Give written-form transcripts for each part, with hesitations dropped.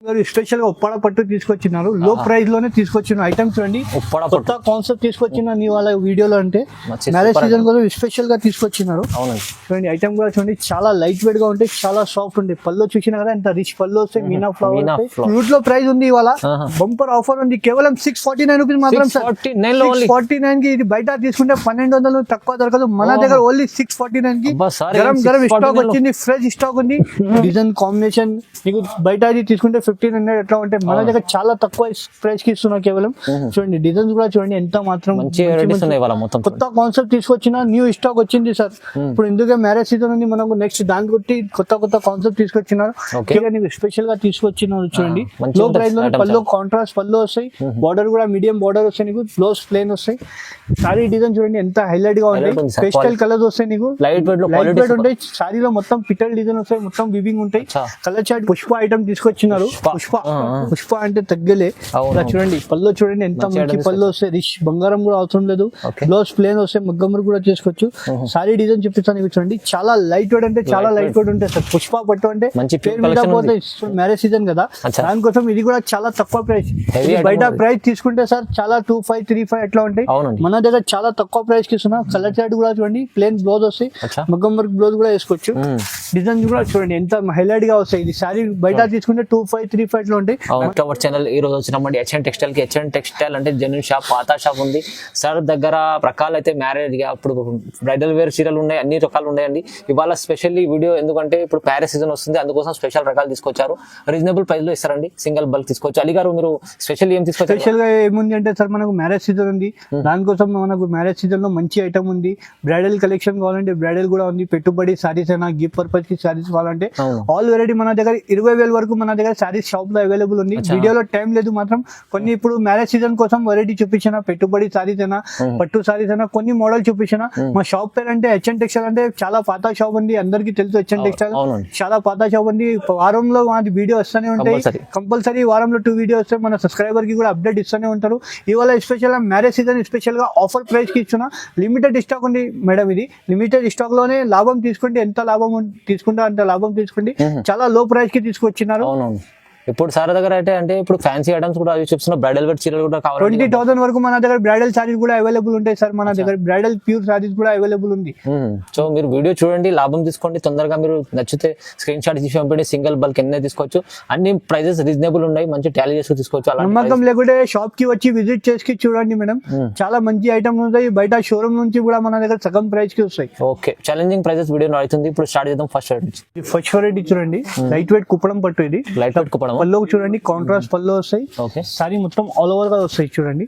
Special గా ఉప్పాడ పట్టు తీసుకొచ్చినారు. లో ప్రైస్ లోనే తీసుకొచ్చిన ఐటమ్స్ చూడండి. కొత్త కాన్సెప్ట్ తీసుకొచ్చిన వాళ్ళ వీడియోలో అంటే మ్యారేజ్ సీజన్ కోసం స్పెషల్ గా తీసుకొచ్చినారు. చూడండి ఐటమ్ కూడా చూడండి, చాలా లైట్ వెయిట్ గా ఉంటాయి, చాలా సాఫ్ట్ ఉంటాయి. పళ్ళు చూసినా కదా ఎంత రిచ్ పళ్ళు వస్తాయి, మీనా ఫ్లవర్ ఫ్లూట్ లో ప్రైస్ ఉంది. ఇవాళ బంపర్ ఆఫర్ ఉంది, కేవలం 649 రూపీస్ మాత్రం. 649 కి ఇది బయట తీసుకుంటే 1200 తక్కువ దొరకదు. మన దగ్గర ఓన్లీ 649 కి గరం గరం స్టాక్ వచ్చింది, ఫ్రెష్ స్టాక్ ఉంది. డిజైన్ కాంబినేషన్ మీకు బయట తీసుకుంటే 1500 ఎట్లా ఉంటే మన దగ్గర చాలా తక్కువ ప్రైస్ కి ఇస్తున్నా కేవలం. చూడండి డిజైన్స్ కూడా చూడండి ఎంత మాత్రం కొత్త కాన్సెప్ట్ తీసుకొచ్చిన న్యూ స్టాక్ వచ్చింది సార్. ఇప్పుడు ఎందుకే మ్యారేజ్ సీజన్ ఉంది మనకు, నెక్స్ట్ దాని కొట్టి కొత్త కాన్సెప్ట్ తీసుకొచ్చినారు. స్పెషల్ గా తీసుకొచ్చినారు. చూడండి లో ప్రైస్ లో పళ్ళు కాంట్రాస్ట్ పళ్ళు వస్తాయి, బార్డర్ కూడా మీడియం బార్డర్ వస్తాయి, నీకు బ్లౌజ్ ప్లేన్ వస్తాయి. సారీ డిజైన్ చూడండి ఎంత హైలైట్ గా ఉంటాయి, పేస్టల్ కలర్స్ వస్తాయి, నీకు లైట్ వెయిట్ ఉంటాయి. సారీలో మొత్తం పిటల్ డిజైన్ వస్తాయి, మొత్తం వివింగ్ ఉంటాయి. కలర్ చార్ట్ పుష్ప ఐటమ్ తీసుకొచ్చినారు. పుష్ప అంటే తగ్గలే. ఇలా చూడండి పళ్ళు చూడండి ఎంత మంచి పళ్ళు వస్తాయి, రిచ్ బంగారం కూడా అవసరం లేదు, బ్లౌజ్ ప్లేన్ వస్తాయి, మగ్గమ్మరు కూడా చేసుకోవచ్చు. సారీ డిజైన్ చూపిస్తాను చూడండి, చాలా లైట్ వెయిట్ అంటే చాలా లైట్ వెయిట్ ఉంటాయి సార్. పుష్ప పట్టు అంటే మ్యారేజ్ సీజన్ కదా, దానికోసం ఇది కూడా చాలా తక్కువ ప్రైస్. బయట ప్రైస్ తీసుకుంటే సార్ చాలా 2535 ఎట్లా ఉంటాయి, మన దగ్గర చాలా తక్కువ ప్రైస్ కి ఇస్తున్నా. కలర్ చార్ట్ కూడా చూడండి, ప్లేన్ బ్లౌజ్ వస్తాయి, మగ్గం వర్క్ బ్లౌజ్ కూడా వేసుకోవచ్చు. డిజైన్ కూడా చూడండి ఎంత హైలైట్ గా వస్తాయి. ఇది సారీ బయట తీసుకుంటే 2535 లో ఉంటాయి. ఛానల్ ఈ రోజు వచ్చినామండి హెచ్ఎన్ టెక్స్టైల్ కి. హెచ్ఎన్ టెక్స్టైల్ అంటే జెన్యూన్ షాప్, పాత షాప్ ఉంది సార్ దగ్గర. రకాలు అయితే మ్యారేజ్ గా అప్పుడు బ్రైడల్ వేర్ చీరలు ఉన్నాయి, అన్ని రకాలు ఉన్నాయండి. ఇవాళ స్పెషల్ ఈ వీడియో ఎందుకంటే ఇప్పుడు ప్యారెస్ సీజన్ వస్తుంది, అందుకోసం స్పెషల్ రకాలు తీసుకొచ్చారు. రీజనబుల్ ప్రైస్ లో ఇస్తారండి, సింగిల్ బల్క్ తీసుకోవచ్చు. అలీ గారు మీరు స్పెషల్ ఏం తీసుకొచ్చారు? స్పెషల్ గా ఏముంది అంటే సార్ మనకు మ్యారేజ్ సీజన్ ఉంది, దానికోసం మనకు మ్యారేజ్ సీజన్ లో మంచి ఐటమ్ ఉంది. బ్రైడల్ కలెక్షన్ కావాలంటే బ్రైడల్ కూడా ఉంది, పెట్టుబడి సారీస్ అయినా గిఫ్ట్ పర్పస్ కి సారీస్ కావాలంటే ఆల్ వెరైటీ మన దగ్గర 20,000 వరకు మన దగ్గర సారీస్ షాప్ లో అవైలబుల్ ఉంది. వీడియోలో టైం లేదు మాత్రం కొన్ని ఇప్పుడు మ్యారేజ్ సీజన్ కోసం వెరైటీ చూపించిన, పెట్టుబడి సారీస్ అయినా పట్టు సారీస్ అయినా కొన్ని మోడల్ చూపించిన. మా షాప్ పేరు అంటే హెచ్ఎన్ టెక్స్టైల్ అంటే చాలా పాత షాప్ ఉంది, అందరికి తెలుసు. హెచ్ఎన్ టెక్స్టైల్ చాలా పాత షాప్ ఉంది. వారంలో మాది వీడియో వస్తూనే ఉంటాయి, కంపల్సరీ వారంలో 2 వీడియో వస్తాయి. మన సబ్స్క్రైబర్ కి కూడా అప్డేట్ ఇస్తూనే ఉంటారు. ఇవాళ స్పెషల్ మ్యారేజ్ సీజన్ స్పెషల్ గా ఆఫర్ ప్రైస్ కి ఇస్తున్నా. లిమిటెడ్ స్టాక్ ఉంది మేడం, ఇది లిమిటెడ్ స్టాక్ లోనే లాభం తీసుకుంటే ఎంత లాభం తీసుకుంటే అంత లాభం తీసుకుంటే చాలా లో ప్రైస్ కి తీసుకొచ్చినారు. ఇప్పుడు సార్ దగ్గర అయితే అంటే ఇప్పుడు ఫ్యాన్సీ ఐటమ్స్ కూడా చూపిస్తున్నా, బ్రైడల్ వేర్ చీరలు కూడా కావాలి. 20,000 వరకు మన దగ్గర బ్రైడల్ సారీస్ కూడా అవైలబుల్ ఉంటాయి సార్. మన దగ్గర బ్రైడల్ ప్యూర్ సారీస్ కూడా అవైలబుల్ ఉంది. సో మీరు వీడియో చూడండి, లాభం తీసుకోండి. తొందరగా మీరు నచ్చితే స్క్రీన్ షాట్ తీసి పంపండి. సింగిల్ బల్క్ ఎన్ని తీసుకోవచ్చు, అన్ని ప్రైజెస్ రీజనబుల్ ఉన్నాయి, మంచి టాలీ చేసి తీసుకోవచ్చు. నమ్మకం లేకుంటే షాప్ కి వచ్చి విజిట్ చేసి చూడండి మేడం, చాలా మంచి ఐటమ్ ఉంటాయి. బయట షోరూమ్ నుంచి కూడా మన దగ్గర సగం ప్రైస్ కి వస్తాయి. ఓకే, ఛాలెంజింగ్ ప్రైజెస్ వీడియో అవుతుంది. ఇప్పుడు స్టార్ట్ చేద్దాం. ఫస్ట్ వెరైటీ చూడండి, లైట్ వెయిట్ కుప్పడం పట్టు. ఇది లైట్ వెయిట్ కుప్పడం పళ్ళు చూడండి, కాంట్రాస్ట్ పళ్ళు వస్తాయి. సారీ మొత్తం ఆల్ ఓవర్ గా వస్తాయి. చూడండి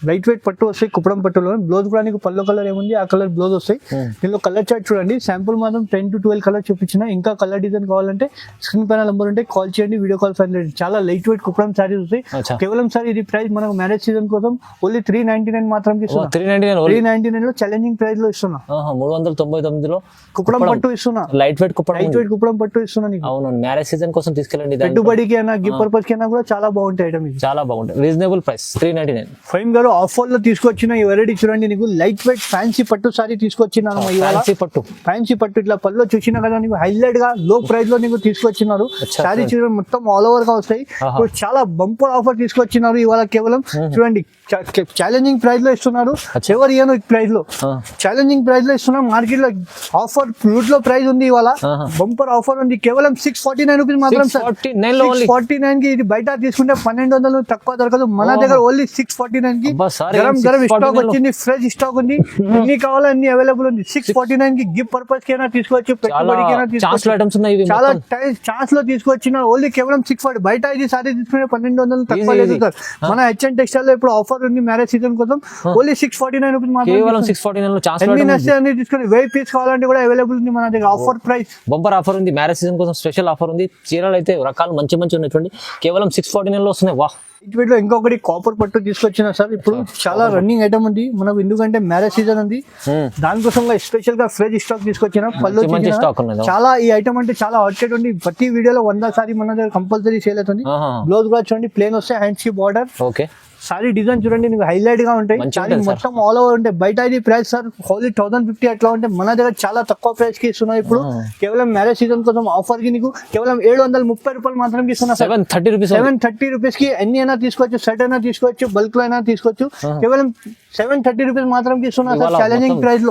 లైట్ వెయిట్ పట్టు వస్తాయి, కుప్పడం పట్టులో. బ్లౌజ్ కూడా నీకు పల్లో కలర్ ఏముంది ఆ కలర్ బ్లౌజ్ వస్తాయి. దీనిలో కలర్ చార్ట్ చూడండి, శాంపుల్ మాత్రం 10 to 12 కలర్ చూపించిన. ఇంకా కలర్ డిజైన్ కావాలంటే స్క్రీన్ పైన నెంబర్ ఉంటే కాల్ చేయండి, వీడియో కాల్ ఫైన్. చాలా లైట్ వెయిట్ కుప్పడం సారీస్ వస్తాయి. కేవలం సార్ ఇది ప్రైస్ మనకు మ్యారేజ్ సీజన్ కోసం ఓన్లీ 399 మాత్రం 399 లో ఛాలెంజింగ్ ప్రైస్ లో ఇస్తున్నా. 399 లో కుప్పడం పట్టు ఇస్తున్నా, లైట్ వెయిట్ కుప్పడం పట్టు ఇస్తున్నా నీకు. అవును, మ్యారేజ్ సీజన్ కోసం తీసుకెళ్ళండి. పెట్టుబడికి అయినా గిఫ్ట్ పర్పస్ కి అయినా కూడా చాలా బాగుంటాయి ఐటమ్. చాలా బాగుంటాయి, రీజనబుల్ ప్రైస్ 399. ఫైమ్ గారు ఆఫర్ లో తీసుకొచ్చిన ఈ వెరైటీ చూడండి, నీకు లైట్ వెయిట్ ఫ్యాన్సీ పట్టు సారీ తీసుకొచ్చినాను. ఫ్యాన్సీ పట్టు ఇట్లా పళ్ళు చూసినా కదా, నీకు హైలైట్ గా లో ప్రైస్ లో నీకు తీసుకొచ్చినారు. సారీ చూడండి మొత్తం ఆల్ ఓవర్ గా వస్తాయి. చాలా బంపర్ ఆఫర్ తీసుకొచ్చినారు ఇవాళ. కేవలం చూడండి ఛాలెంజింగ్ ప్రైస్ లో ఇస్తున్నారు. ఎవరు ఇయ్యను ప్రైస్ లో, ఛాలెంజింగ్ ప్రైస్ లో ఇస్తున్నారు. మార్కెట్ లో ఆఫర్ ఫ్రూట్ లో ప్రైస్ ఉంది ఇవాళ, బంపర్ ఆఫర్ ఉంది. కేవలం 649 రూపీస్ మాత్రం సార్. 649 కి ఇది బయట తీసుకుంటే 1200 తక్కువ దొరకదు. మన దగ్గర ఓన్లీ 649 కి గరం స్టాక్ వచ్చింది, ఫ్రెష్ స్టాక్ ఉంది. ఎన్ని కావాలో అన్ని అవైలబుల్ ఉంది. 649 కి గిఫ్ట్ పర్పస్ కి తీసుకోవచ్చు, పెట్టుబడికైనా తీసుకోవచ్చు. చాలా ఛాన్స్ లో తీసుకొచ్చిన ఓన్లీ కేవలం 640. బయట ఇది సారీ తీసుకుంటే 1200 తక్కువ లేదు సార్. మన హెచ్ఎన్ టెక్స్టైల్ లో ఇప్పుడు ఆఫర్ ఉంది మ్యారేజ్ సీజన్ కోసం ఓన్లీ 649 రూపీస్ మాత్రం. కేవలం 649 లో ఛాన్స్ తీసుకుని 1000 పీస్ కావాలంటే కూడా అవైలబుల్ ఉంది మన దగ్గర. ఆఫర్ ప్రైస్ బంపర్ ఆఫర్ ఉంది, మ్యారేజ్ సీజన్ కోసం స్పెషల్ ఆఫర్ ఉంది. చీరలు అయితే రకాలు మంచి ఉన్నాయి చూడండి, కేవలం 649 లో వస్తున్నాయి. వాహ్, లో ఇంకొకటి కాపర్ పట్టు తీసుకొచ్చిన సార్. ఇప్పుడు చాలా రన్నింగ్ ఐటమ్ ఉంది మనకు, ఎందుకంటే మ్యారేజ్ సీజన్ ఉంది, దానికోసం స్పెషల్ గా ఫ్రెష్ స్టాక్ తీసుకొచ్చిన. పళ్ళు చాలా ఈ ఐటమ్ అంటే చాలా హాట్ ఉంది. ప్రతి వీడియోలో 100 సారీ మన దగ్గర కంపల్సరీ సేల్ అవుతుంది. బ్లౌజ్ కూడా చూడండి ప్లేన్ వస్తే, హ్యాండ్స్ కి బార్డర్. సారీ డిజైన్ చూడండి నీకు హైలైట్ గా ఉంటాయి. సారీ మొత్తం ఆల్ ఓవర్ ఉంటాయి. బయట ఇది ప్రైస్ సార్ ఓన్లీ 1050 అట్లా ఉంటే మన దగ్గర చాలా తక్కువ ప్రైస్ కి ఇస్తున్నా. ఇప్పుడు కేవలం మ్యారేజ్ సీజన్ కోసం ఆఫర్ కి నీకు కేవలం 730 రూపాయలు మాత్రం ఇస్తున్నా. 730 రూపీస్ కి ఎన్ని అయినా తీసుకోవచ్చు, సెట్ అయినా తీసుకోవచ్చు, బల్క్ లో అయినా తీసుకోవచ్చు. కేవలం 730 రూపీస్ మాత్రం ఇస్తున్నా సార్. ఛాలెంజింగ్ ప్రైస్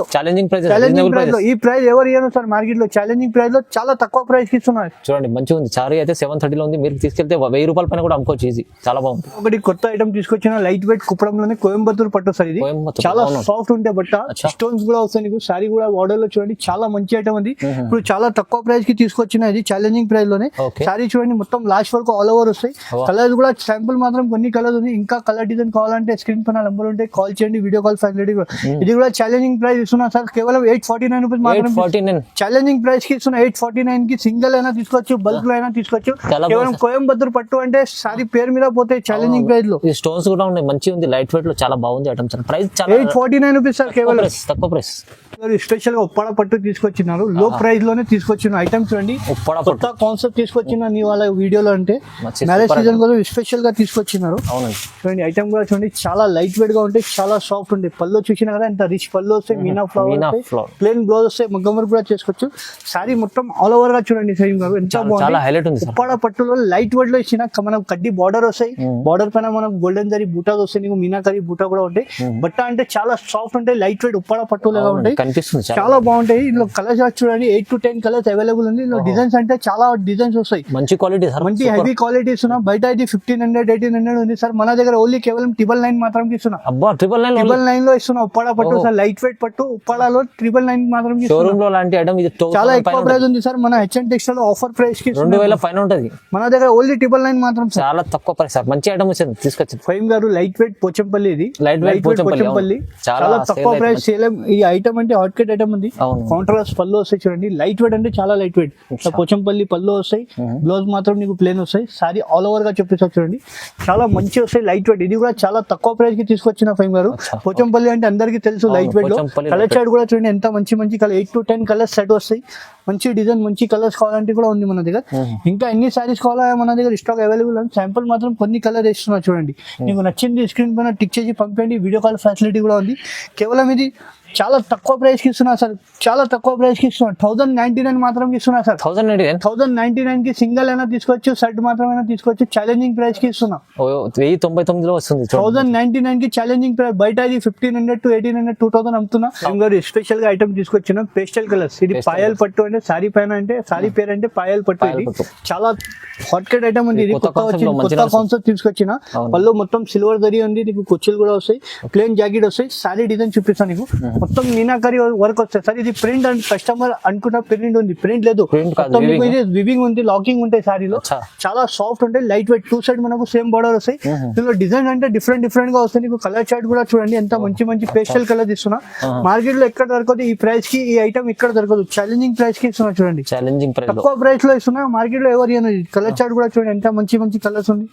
లో ఈ ప్రైస్ ఎవరు ఇయ్యను సార్ మార్కెట్ లో. ఛాలెంజింగ్ ప్రైస్ లో చాలా తక్కువ ప్రైస్ కి ఇస్తున్నారు. చూడండి మంచిగా ఉంది. సారీ అయితే 730 లో ఉంది. మీరు తీసుకెళ్తే 1000 రూపాయల పైన కూడా అమ్ముకోవచ్చు. ఈజీ, చాలా బాగుంది. ఒకటి కొత్త ఐటమ్ తీసుకొచ్చిన లైట్ వెయిట్ కుప్పడంలోనే కోయంబత్తూర్ పట్టు సార్. ఇది చాలా సాఫ్ట్ ఉంటాయి బట్ట, స్టోన్స్ కూడా వస్తాయి నీకు. సారీ కూడా ఆర్డర్ లో చూడండి చాలా మంచి ఐటమ్ ఉంది. ఇప్పుడు చాలా తక్కువ ప్రైస్ కి తీసుకొచ్చిన ఇది ఛాలెంజింగ్ ప్రైస్ లోనే. సారీ చూడండి మొత్తం లాస్ట్ వరకు ఆల్ ఓవర్ వస్తాయి. కలర్స్ కూడా శాంపుల్ మాత్రం కొన్ని కలర్స్ ఉంది. ఇంకా కలర్ డిజైన్ కావాలంటే స్క్రీన్ పైన నంబర్ ఉంటే కాల్ చేయండి, వీడియో కాల్ ఫెసిలిటీ. ఇది కూడా ఛాలెంజింగ్ ప్రైస్ ఇస్తున్నా సార్. కేవలం 849 రూపీస్ మాత్రం ఛాలెంజింగ్ ప్రైస్ కి ఇస్తున్నా. 849 కి సింగిల్ అయినా తీసుకోవచ్చు, బల్క్ లో అయినా తీసుకోవచ్చు. కేవలం కోయంబత్తూర్ పట్టు అంటే సారీ పేరు మీద పోతే ఛాలెంజింగ్ ప్రైస్ లో. స్టోన్స్ కూడా ఉన్నాయి, మంచిగా ఉంది, లైట్ వెయిట్ లో చాలా బాగుంది ఐటమ్. Price 849 rupees sir. కేవలం తక్కువ ప్రైస్. స్పెషల్ గా ఉప్పాడ పట్టు తీసుకొచ్చినారు. లో ప్రైస్ లోనే తీసుకొచ్చిన ఐటమ్ చూడండి. కొత్త కాన్సెప్ట్ తీసుకొచ్చిన నీ వాళ్ళ వీడియోలో అంటే మ్యారేజ్ సీజన్ కోసం స్పెషల్ గా తీసుకొచ్చినారు. చూడండి ఐటమ్ కూడా చూడండి చాలా లైట్ వెయిట్ గా ఉంటాయి, చాలా సాఫ్ట్ ఉంటాయి. పళ్ళు చూసినా కదా ఎంత రిచ్ పళ్ళు వస్తాయి. మీనా ఫ్లవర్ ప్లేన్ బ్లౌజ్ వస్తాయి. మగ్గమర్ కూడా చేసుకోవచ్చు. సారీ మొత్తం ఆల్ ఓవర్ గా చూడండి సేమ్ గా ఎంత బాగుంది. ఉప్పాడ పట్టులో లైట్ వెయిట్ లో ఇచ్చిన మనం కడ్డీ బార్డర్ వస్తాయి. బార్డర్ పైన మనం గోల్డెన్ జరీ బూటాస్ వస్తాయి. నీకు మీనాకరీ బూటా కూడా ఉంటాయి. బట్ట అంటే చాలా సాఫ్ట్ ఉంటాయి, లైట్ వెయిట్ ఉప్పాడ పట్టులో ఉంటాయి. చాలా బాగుంటాయి. ఇందులో కలర్స్ చూడండి 8 to 10 కలర్స్ అవైలబుల్ ఉంది. ఇందులో డిజైన్స్ అంటే చాలా డిజైన్స్ వస్తాయి. మంచి క్వాలిటీ, మంచి హెవీ క్వాలిటీస్ ఉన్నా. బయట ఇది 1500 1800 ఉంది సార్. మన దగ్గర ఓన్లీ కేవలం 999 మాత్రం ఇస్తున్నా. 999 లో ఇస్తున్నా ఉప్పాడ పట్టు సార్. లైట్ వెయిట్ పట్టు ఉప్పాడలో 999 మాత్రం చాలా ఎక్కువ ప్రైస్ ఉంది సార్. మన హెచ్ఎన్ టెక్స్టైల్ ఆఫర్ ప్రైస్ కి 2000 పైన ఉంటది. మన దగ్గర ఓన్లీ 999 మాత్రం. చాలా తక్కువ ప్రైస్ సార్. మంచి ఐటమ్ వచ్చింది తీసుకొచ్చింది. ఫైమ్ గారు లైట్ వెయిట్ పోచంపల్లి. ఇది లైట్ వెయిట్ పోచంపల్లి చాలా తక్కువ ప్రైస్. ఈ ఐటమ్ అంటే హాట్ కేట్ ఐటమ్ ఉంది. కాంట్రాస్ట్ పళ్ళు వస్తాయి చూడండి. లైట్ వెయిట్ అంటే చాలా లైట్ వెయిట్. పోచంపల్లి పళ్ళు వస్తాయి. బ్లౌజ్ మాత్రం నీకు ప్లేన్ వస్తాయి. సారీ ఆల్ ఓవర్ గా చెప్పేసి చూడండి చాలా మంచి వస్తాయి. లైట్ వెయిట్ ఇది కూడా చాలా తక్కువ ప్రైస్ కి తీసుకొచ్చిన ఫైమ్ గారు. పోచంపల్లి అంటే అందరికి తెలుసు లైట్ వెయిట్ లో. కలర్ చార్ట్ కూడా చూడండి ఎంత మంచి మంచి కలర్ 8 to 10 కలర్స్ సెట్ వస్తాయి. మంచి డిజైన్ మంచి కలర్స్ కావాలంటే కూడా ఉంది మన దగ్గర. ఇంకా ఎన్ని సారీస్ కావాలా మన దగ్గర స్టాక్ అవైలబుల్ ఉంది. శాంపుల్ మాత్రం కొన్ని కలర్ వేస్తున్నా చూడండి. నీకు నచ్చింది స్క్రీన్ పైన టిక్ చేసి పంపండి. వీడియో కాల్ ఫెసిలిటీ కూడా ఉంది. కేవలం ఇది చాలా తక్కువ ప్రైస్ కి ఇస్తున్నా సార్. చాలా తక్కువ ప్రైస్ కి ఇస్తున్నా. 1099 మాత్రం ఇస్తున్నా సార్. 1099 కి సింగిల్ అయినా తీసుకోవచ్చు, సెట్ మాత్రమైనా తీసుకోవచ్చు. ఛాలెంజింగ్ ప్రైస్ కి ఇస్తున్నా. 1099 లో వస్తుంది. 1099 కి ఛాలెంజింగ్ ప్రైస్. బయట ఇది 1500 to 1800 2000 అమ్ముతున్నా. స్పెషల్ గా ఐటమ్ తీసుకొచ్చిన పేస్టల్ కలర్స్. ఇది పాయల్ పట్టు అంటే సారీ పైన అంటే సారీ పేరు అంటే పాయల్ పట్టు. ఇది చాలా హాట్ కేట్ ఐటమ్ ఉంది. ఇది కొత్త కాన్సెప్ట్ తీసుకొచ్చిన. పళ్ళు మొత్తం సిల్వర్ జరీ ఉంది. నీకు కుర్చీలు కూడా వస్తాయి. ప్లేన్ జాకెట్ వస్తాయి. సారీ డిజైన్ చూపిస్తాను నీకు. మొత్తం మీనాకరీ వర్క్ వస్తాయి సార్. ఇది ప్రింట్ అండ్ కస్టమర్ అనుకున్న ప్రింట్ ఉంది. ప్రింట్ లేదు, వివింగ్ ఉంది, లాకింగ్ ఉంటాయి సారీలో. చాలా సాఫ్ట్ ఉంటాయి, లైట్ వెయిట్. 2 సైడ్ మనకు సేమ్ బార్డర్ వస్తాయి. దీనిలో డిజైన్ అంటే డిఫరెంట్ గా వస్తాయి. నీకు కలర్ చార్ట్ కూడా చూడండి ఎంత మంచి మంచి పేస్టల్ కలర్ ఇస్తున్నా. మార్కెట్ లో ఎక్కడ దొరకదు ఈ ప్రైస్ కి. ఈ ఐటమ్ ఇక్కడ దొరకదు. ఛాలెంజింగ్ ప్రైస్ కి ఇస్తున్నా చూడండి. తక్కువ ప్రైస్ లో ఇస్తున్నా. మార్కెట్ లో ఎవరు కలర్ చార్ట్ కూడా చూడండి ఎంత మంచి మంచి కలర్స్ ఉంది.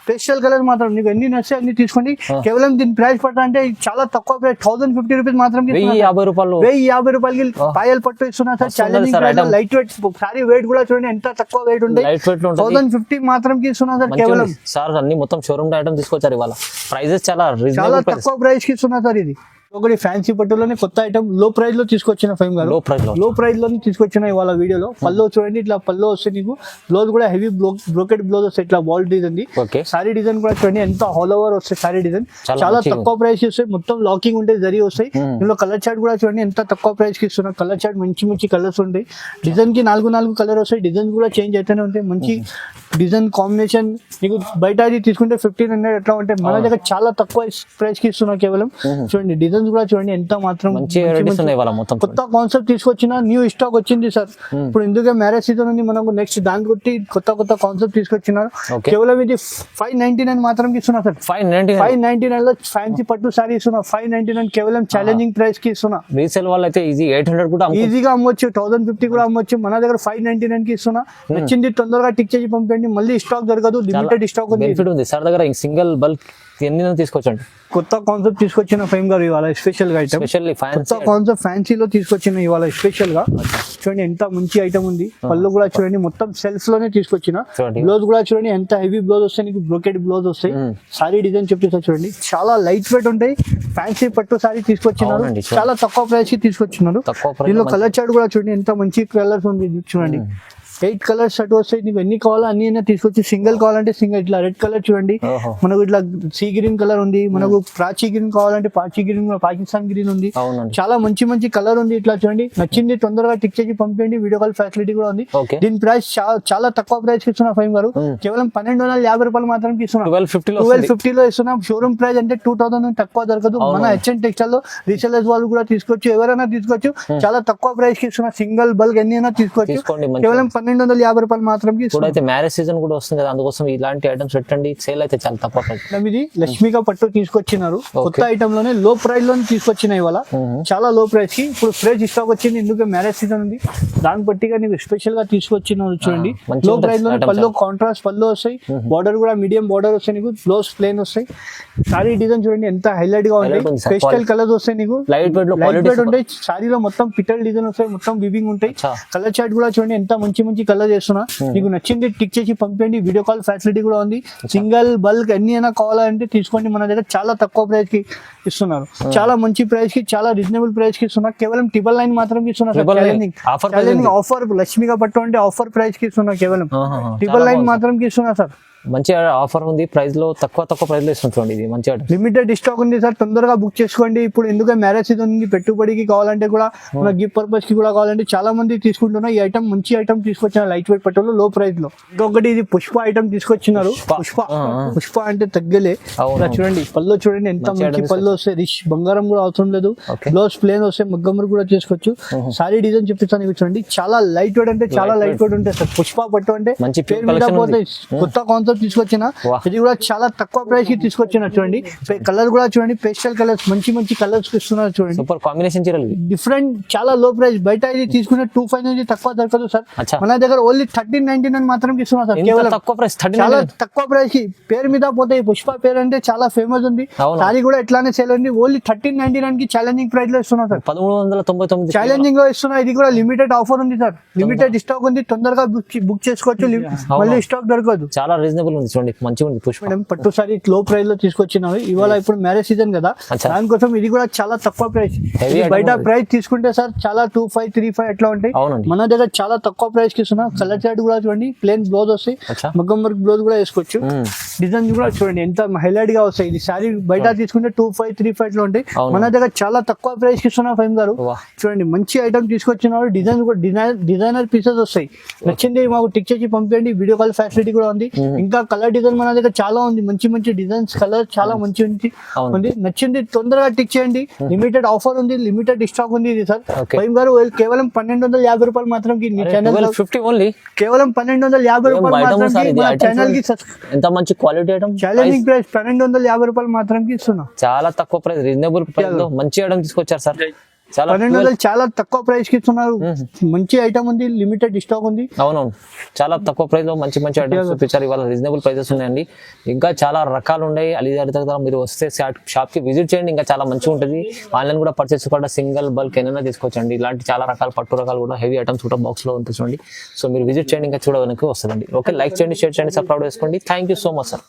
పేస్టల్ కలర్ మాత్రం నీకు ఎన్ని నచ్చే అన్ని తీసుకోండి. కేవలం దీని ప్రైస్ పట్టు అంటే చాలా తక్కువ ప్రైస్. 1050 రూపీస్ మాత్రం. 1050 రూపాయలకి పాయల్ పట్టు ఇస్తున్నా sir. Challenging light weight. Sorry weight కూడా చూడండి ఎంత తక్కువ వెయిట్ ఉంది. 1050 మాత్రం ఇస్తున్నా సార్. కేవలం సార్ అన్ని మొత్తం షోరూమ్ ఐటమ్ తీసుకొచ్చారు ఇవాళ. ప్రైజెస్ చాలా తక్కువ ప్రైస్ కి ఇస్తున్నా సార్. ఇది ఒకటి ఫ్యాన్సీ పట్టులోనే కొత్త ఐటమ్ లో ప్రైస్ లో తీసుకొచ్చిన ఫైమ్ గారు. లో ప్రైస్ లోనే తీసుకొచ్చిన ఇవాళ వీడియోలో. పళ్ళు చూడండి ఇట్లా పళ్ళు వస్తాయి నీకు. బ్లౌజ్ కూడా హెవీ బ్రోకెట్ బ్లౌజ్ వస్తాయి. ఇట్లా బాల్ డిజైన్. సారీ డిజైన్ కూడా చూడండి ఎంత ఆల్ ఓవర్ వస్తాయి. సారీ డిజైన్ చాలా తక్కువ ప్రైస్ వస్తాయి. మొత్తం లాకింగ్ ఉంటాయి, జరీ వస్తాయి. ఇందులో కలర్ చార్ట్ కూడా చూడండి ఎంత తక్కువ ప్రైస్ కి ఇస్తున్నా. కలర్ చార్ట్ మంచి మంచి కలర్స్ ఉంటాయి. డిజైన్ కి 4 కలర్ వస్తాయి. డిజైన్ కూడా చేంజ్ అయితేనే ఉంటాయి. మంచి డిజైన్ కాంబినేషన్. నీకు బయట అది తీసుకుంటే 1500 ఎట్లా ఉంటాయి. మన దగ్గర చాలా తక్కువ ప్రైస్ కి ఇస్తున్నా. కేవలం చూడండి డిజైన్ కూడా చూడండి ఎంత మాత్రం కొత్త కాన్సెప్ట్ తీసుకొచ్చిన. న్యూ స్టాక్ వచ్చింది సార్. ఇప్పుడు ఎందుకే మ్యారేజ్ సీజన్ ఉంది మనకు. నెక్స్ట్ దాని కొట్టి కొత్త కాన్సెప్ట్ తీసుకొచ్చినారు. కేవలం ఇది 599 మాత్రం ఇస్తున్నా సార్. 599 లో ఫ్యాన్సీ పట్టు సారీ ఇస్తున్నా. 599 కేవలం ఛాలెంజింగ్ ప్రైస్ కి ఇస్తున్నా. రీసేల్ వాళ్ళైతే ఈజీ 800 కూడా ఈజీగా అమ్మొచ్చు. 1050 కూడా అమ్మొచ్చు. మన దగ్గర 599 కి ఇస్తున్నా. నచ్చింది తొందరగా టిక్ చేసి పంపండి. చూడండి మళ్ళీ స్టాక్ దొరకదు, లిమిటెడ్ స్టాక్ ఉంది. బెనిఫిట్ ఉంది సార్ దగ్గర సింగిల్ బల్క్ ఎన్ని తీసుకోవచ్చండి. కొత్త కాన్సెప్ట్ తీసుకొచ్చిన ఫైమ్ గారు ఇవాళ స్పెషల్ గా ఐటమ్, స్పెషల్లీ కొత్త కాన్సెప్ట్ ఫ్యాన్సీలో తీసుకొచ్చిన ఇవాళ స్పెషల్ గా. చూడండి ఎంత మంచి ఐటమ్ ఉంది. పళ్ళు కూడా చూడండి మొత్తం సెల్ఫ్ లోనే తీసుకొచ్చిన. బ్లౌజ్ కూడా చూడండి ఎంత హెవీ బ్లౌజ్ వస్తాయి, నీకు బ్రోకెడ్ బ్లౌజ్ వస్తాయి. సారీ డిజైన్ చెప్పేసి చూడండి చాలా లైట్ వెయిట్ ఉంటాయి. ఫ్యాన్సీ పట్టు సారీ తీసుకొచ్చినారు, చాలా తక్కువ ప్రైస్ కి తీసుకొచ్చినారు. దీనిలో కలర్ చార్ట్ కూడా చూడండి ఎంత మంచి కలర్స్ ఉంది. చూడండి 8 కలర్స్ షర్ట్ వస్తాయి. నీకు ఎన్ని కావాలో అన్ని తీసుకొచ్చి, సింగిల్ కావాలంటే సింగిల్. ఇట్లా రెడ్ కలర్ చూడండి, మనకు ఇట్లా సీ గ్రీన్ కలర్ ఉంది, మనకు ప్రాచీ గ్రీన్ కావాలంటే ప్రాచీ గ్రీన్, పాకిస్తాన్ గ్రీన్ ఉంది. చాలా మంచి మంచి కలర్ ఉంది. ఇట్లా చూడండి నచ్చింది తొందరగా టిక్ చేసి పంపించండి. వీడియో కాల్ ఫెసిలిటీ కూడా ఉంది. దీని ప్రైస్ చాలా తక్కువ ప్రైస్ కి ఇస్తున్నా ఫైమ్ గారు, కేవలం 1250 రూపాయలు మాత్రం ఇస్తున్నా. 1250 లో ఇస్తున్నాం. షోరూమ్ ప్రైస్ అంటే 2000 తక్కువ దొరకదు. మన హెచ్ఎన్ టెక్స్టైల్ లో రీసెలర్స్ వాళ్ళు కూడా తీసుకోవచ్చు, ఎవరైనా తీసుకోవచ్చు. చాలా తక్కువ ప్రైస్ కి ఇస్తున్నా. సింగిల్ బల్క్ ఎన్ని అయినా తీసుకోవచ్చు. కేవలం 1250 రూపాయలు మాత్రం. ఇప్పుడైతే మ్యారేజ్ సీజన్ కూడా వస్తుంది కదా, అందుకోసం ఇలాంటి ఐటమ్స్ పెట్టండి. సేల్ అయితే చాలా తక్కువ. ఇది లక్ష్మిగా పట్టు తీసుకొచ్చినారు, కొత్త ఐటమ్ లోనే లో ప్రైస్ లోనే తీసుకొచ్చిన ఇవాళ. చాలా లో ప్రైస్ కి ఇప్పుడు ఫ్రెష్ స్టాక్ వచ్చింది. ఎందుకంటే మ్యారేజ్ సీజన్ ఉంది, దాని బట్టిగా నీకు స్పెషల్ గా తీసుకొచ్చినారు. చూడండి లో ప్రైస్ లో పళ్ళు కాంట్రాస్ట్ పళ్ళు వస్తాయి. బార్డర్ కూడా మీడియం బార్డర్ వస్తాయి. నీకు బ్లౌజ్ ప్లేన్ వస్తాయి. సారీ డిజైన్ చూడండి ఎంత హైలైట్ గా ఉంటాయి. పేస్టల్ కలర్స్ వస్తాయి. నీకు లైట్ వెయిట్ ఉంటాయి. సారీలో మొత్తం పిటల్ డిజైన్ వస్తాయి, మొత్తం వివింగ్ ఉంటాయి. కలర్ చార్ట్ కూడా చూడండి ఎంత మంచి మంచి కలర్ చేస్తున్నా. నీకు నచ్చింది టిక్ చేసి పంపండి. వీడియో కాల్ ఫెసిలిటీ కూడా ఉంది. సింగిల్ బల్క్ ఎన్ని అయినా కావాలంటే తీసుకోండి. మన దగ్గర చాలా తక్కువ ప్రైస్ కి ఇస్తున్నారు. చాలా మంచి ప్రైస్ కి, చాలా రీజనబుల్ ప్రైస్ కి ఇస్తున్నారు. కేవలం 999 మాత్రం ఇస్తున్నారు. ఆఫర్ లక్ష్మిగా పట్టు అంటే ఆఫర్ ప్రైస్ కి ఇస్తున్నారు. కేవలం 999 మాత్రం ఇస్తున్నారు సార్. మంచి ఆఫర్ ఉంది. ప్రైస్ లో తక్కువ ప్రైస్ లో ఇస్తుంది. చూడండి ఇది మంచి లిమిటెడ్ స్టాక్ ఉంది సార్, తొందరగా బుక్ చేసుకోండి. ఇప్పుడు ఎందుకంటే మ్యారేజ్ సీజన్ ఉంది, పెట్టుబడికి కావాలంటే కూడా, మన గిఫ్ట్ పర్పస్ కి కూడా కావాలంటే చాలా మంది తీసుకుంటున్నారు. ఈ ఐటమ్ మంచి ఐటమ్ తీసుకొచ్చిన లైట్ వెయిట్ పట్టులో లో ప్రైస్ లో. ఇంకొకటి ఇది పుష్ప ఐటమ్ తీసుకొచ్చినారు. పుష్ప అంటే తగ్గలే. చూడండి పళ్ళు చూడండి ఎంత మంచి పళ్ళు వస్తాయి. రిచ్ బంగారం కూడా అవసరం లేదు. బ్లౌజ్ ప్లేన్ వస్తాయి. మగ్గమ్మరు కూడా చేసుకోవచ్చు. సారీ డిజైన్ చెప్తాను. ఇవి చూడండి చాలా లైట్ వెయిట్ అంటే చాలా లైట్ వెయిట్ ఉంటాయి సార్. పుష్ప పట్టు అంటే పేరు మీద పోతాయి. కొత్త కాన్సెప్ట్ తీసుకొచ్చిన, ఇది కూడా చాలా తక్కువ ప్రైస్ కి తీసుకొచ్చిన. చూడండి కలర్ కూడా చూడండి, పేస్టల్ కలర్స్ మంచి మంచి కలర్స్ ఇస్తున్నారు. చూడండి సూపర్ కాంబినేషన్ చీరలు, డిఫరెంట్, చాలా లో ప్రైస్. బయట ఇది తీసుకునే 25 నుంచి తక్కువ దొరకదు సార్. మన దగ్గర ఓన్లీ 1399 మాత్రం ఇస్తున్నారు సార్. కేవలం తక్కువ ప్రైస్, చాలా తక్కువ ప్రైస్ కి. పేరు మీద పోతాయి. పుష్ప పేరు అంటే చాలా ఫేమస్ ఉంది. సారీ కూడా ఎట్లానే సేల్ ఉంది. ఓన్లీ 1399 కి ఛాలెంజింగ్ ప్రైస్ లో ఇస్తున్నారు సార్. 1399 ఛాలెంజింగ్ లో ఇస్తున్నారు. ఇది కూడా లిమిటెడ్ ఆఫర్ ఉంది సార్. లిమిటెడ్ స్టాక్ ఉంది, తొందరగా బుక్ చేసుకోవచ్చు. మళ్ళీ స్టాక్ దొరకదు. చాలా రీజనబుల్ ఉంది. చూడండి మంచిగా ఉంది. పుష్ప పట్టు సారీ లో ప్రైస్ లో తీసుకొచ్చినారు. ఇవాళ ఇప్పుడు మ్యారేజ్ సీజన్ కదా, దానికోసం ఇది కూడా చాలా తక్కువ ప్రైస్. బయట ప్రైస్ తీసుకుంటే సార్ చాలా 2535 ఎట్లా ఉంటాయి. మన దగ్గర చాలా తక్కువ ప్రైస్ కి ఇస్తున్నా. కలర్ చార్ట్ కూడా చూడండి, ప్లేన్ బ్లౌజ్ వస్తాయి. మగ్గం వర్క్ బ్లౌజ్ కూడా వేసుకోవచ్చు. డిజైన్ కూడా చూడండి ఎంత హైలైట్ గా వస్తాయి. ఇది సారీ బయట తీసుకుంటే 2535 లో ఉంటాయి. మన దగ్గర చాలా తక్కువ ప్రైస్ కి ఇస్తున్నా ఫైమ్ గారు. చూడండి మంచి ఐటమ్ తీసుకొచ్చినారు. డిజైన్ కూడా డిజైనర్ పీసెస్ వస్తాయి. నచ్చింది మాకు టిక్ చేసి పంపించండి. వీడియో కాల్ ఫెసిలిటీ కూడా ఉంది. ఇంకా కలర్ డిజైన్ మన దగ్గర చాలా ఉంది. మంచి మంచి డిజైన్స్, కలర్ చాలా మంచి ఉంది. నచ్చింది తొందరగా టిక్ చేయండి. లిమిటెడ్ ఆఫర్ ఉంది, లిమిటెడ్ స్టాక్ ఉంది. ఇది సార్ ఫైమ్ గారు కేవలం 1250 రూపాయలు మాత్రం కేవలం 1250 రూపాయలు మాత్రం ఛానల్ కి. ఎంత మంచి క్వాలిటీ ఐటమ్, ఛాలెంజింగ్ ప్రైస్ 1250 రూపాయలు మాత్రం ఇస్తున్నా. చాలా తక్కువ ప్రైస్, రీజనబుల్ ప్రైస్ లో మంచి ఐటమ్ తీసుకొచ్చారు సార్. 1200 చాలా తక్కువ ప్రైస్ కి ఇస్తున్నారు. మంచి ఐటమ్ ఉంది, లిమిటెడ్ స్టాక్ ఉంది. అవునవును, చాలా తక్కువ ప్రైస్ లో మంచి మంచి ఐటమ్స్ చూపించారు. ఇవాళ రీజనబుల్ ప్రైసెస్ ఉన్నాయండి. ఇంకా చాలా రకాలు ఉన్నాయి. అలీదారి దగ్గర మీరు వస్తే షాప్ కి విజిట్ చేయండి. ఇంకా చాలా మంచిగా ఉంటుంది. ఆన్లైన్ కూడా పర్చేస్ కూడా సింగిల్ బల్క్ ఏమైనా తీసుకోవచ్చండి. ఇలాంటి చాలా రకాల పట్టు రకాలు కూడా హెవీ ఐటమ్స్ కూడా బాక్స్ లో ఉంటుంది చూడండి. సో మీరు విజిట్ చేయండి, ఇంకా చూడడానికి వస్తుందండి. ఓకే, లైక్ చేయండి, షేర్ చేయండి, సబ్స్క్రైబ్ చేసుకోండి. Thank you so much sir.